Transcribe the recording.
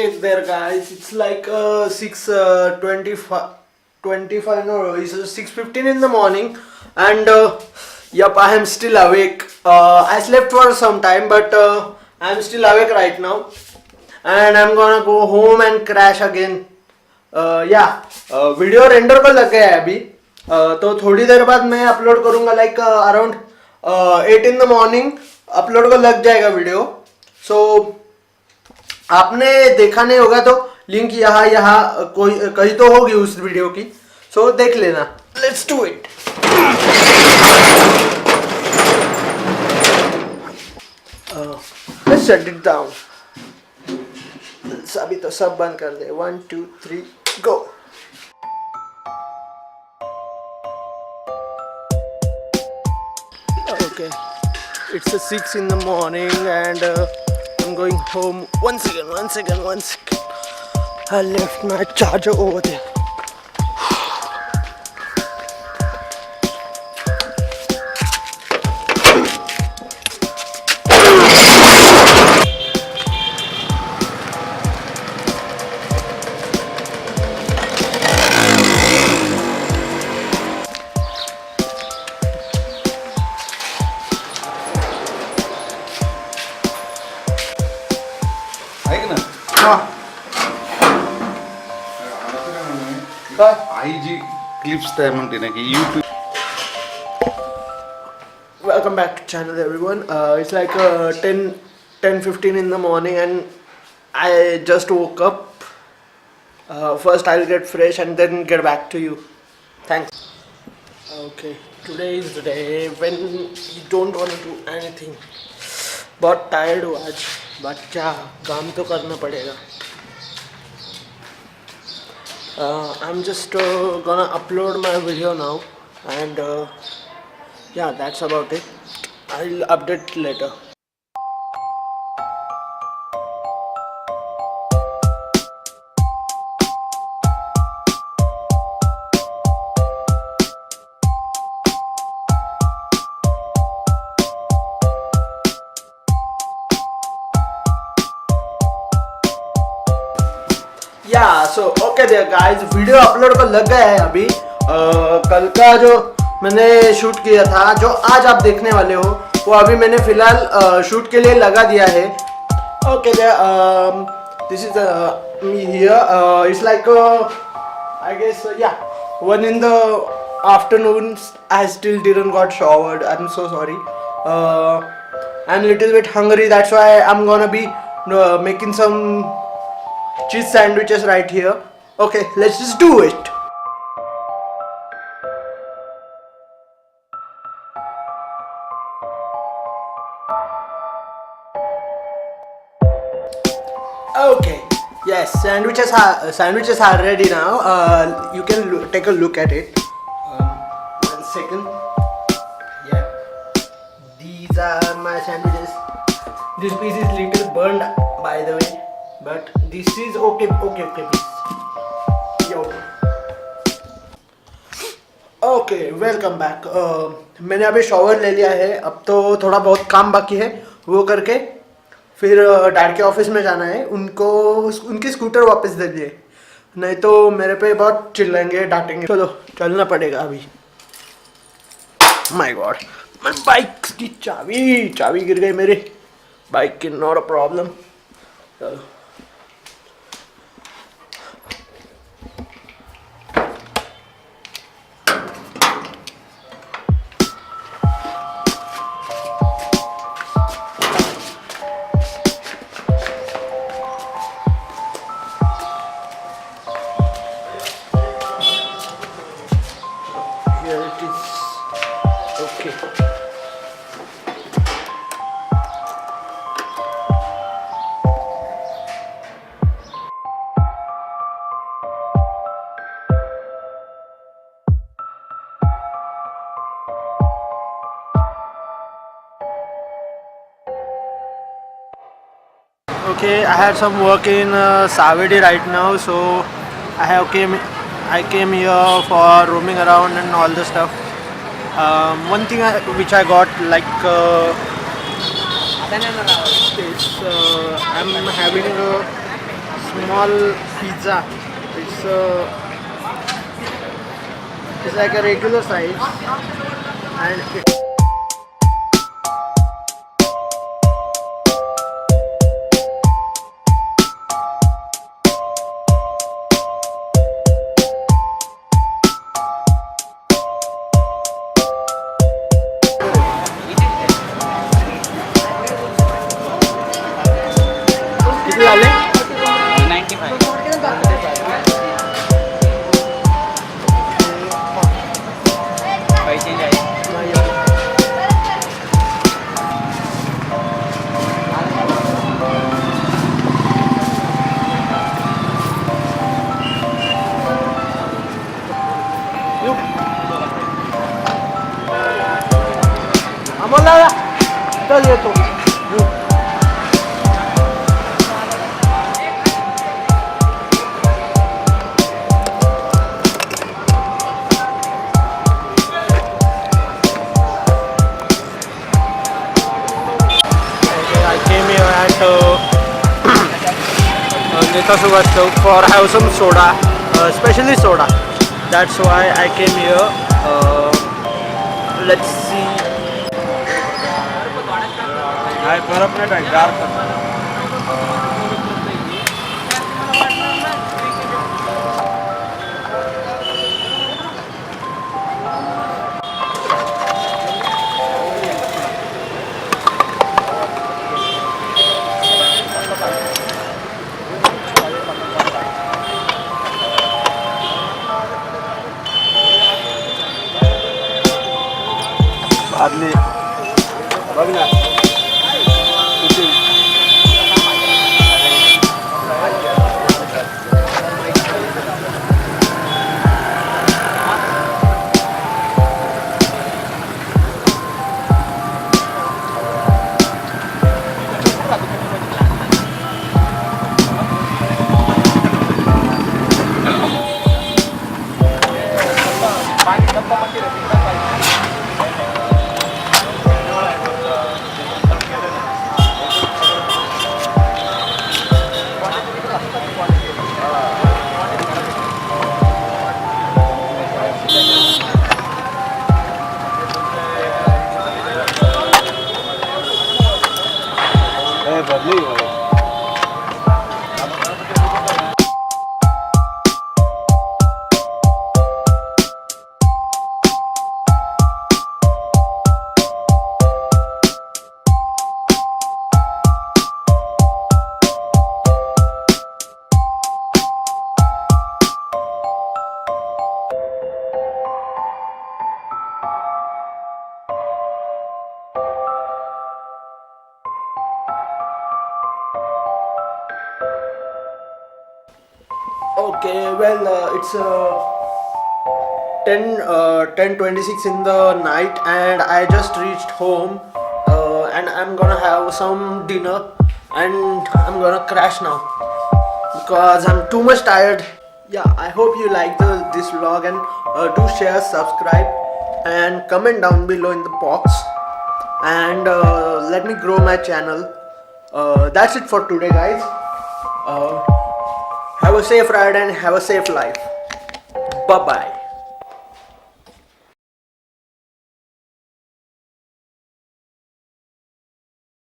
Hey there guys, it's like 6:25, no, it's 6:15 in the morning, and yep, I am still awake. I slept for some time, but I'm still awake right now, and I'm gonna go home and crash again. Video render को लग गया है अभी, तो थोड़ी देर बाद मैं upload करूँगा, like around 8 in the morning upload को लग जाएगा वीडियो. सो आपने देखा नहीं होगा तो लिंक यहाँ कोई कहीं तो होगी उस वीडियो की, सो देख लेना. Let's do it. Let's shut it down. अभी तो सब बंद कर दे. 1 2 3 गो. Okay, it's 6 in the morning and I'm going home. One second. I left my charger over there. IG clips there म्हणते ना की YouTube. Welcome back to channel everyone. It's like 10:15 in the morning and I just woke up. First I'll get fresh and then get back to you. Thanks. Okay, today is the day when you don't want to do anything. बहुत tired हूँ आज, but क्या काम तो करना पड़ेगा. I'm just gonna upload my video now, and yeah, that's about it. I'll update later. So okay there guys, video upload को लग गया है अभी. कल का जो मैंने शूट किया था, जो आज आप देखने वाले हो, वो अभी मैंने फिलहाल शूट के लिए लगा दिया है. Okay this is me here. It's like I guess 1 in the afternoon. I still didn't got showered. I'm so sorry. I'm a little bit hungry, that's why I'm gonna be making some cheese sandwiches right here. Okay, let's just do it. Okay, yes, sandwiches are ready now. You can take a look at it. 1 second. Yeah, these are my sandwiches. This piece is little burned, by the way, but this is okay please. Okay, welcome back. मैंने अभी shower ले लिया है. अब तो थोड़ा बहुत काम बाकी है, वो करके फिर डैड के ऑफिस में जाना है. उनकी स्कूटर वापस दे दिए, नहीं तो मेरे पे बहुत चिल्लाएंगे, डांटेंगे. चलो चलना पड़ेगा अभी. माय गॉड, मेरी बाइक की चाबी गिर गई मेरी बाइक की. Not a problem. चलो. Here it is. Okay. Okay, I had some work in Savedi right now, so I came here for roaming around and all the stuff. One thing which I got like is I'm having a small pizza. It's like a regular size, and किती झाले? 95. आम्हाला येतो. Neta Subhash Chowk for have some soda, especially soda. That's why I came here. Let's see. आदमी बघ ना Okay, well, it's 10:26 in the night, and I just reached home, and I'm gonna have some dinner, and I'm gonna crash now because I'm too much tired. Yeah, I hope you like this vlog, and do share, subscribe, and comment down below in the box, and let me grow my channel. That's it for today, guys. Have a safe ride and have a safe life. Bye bye.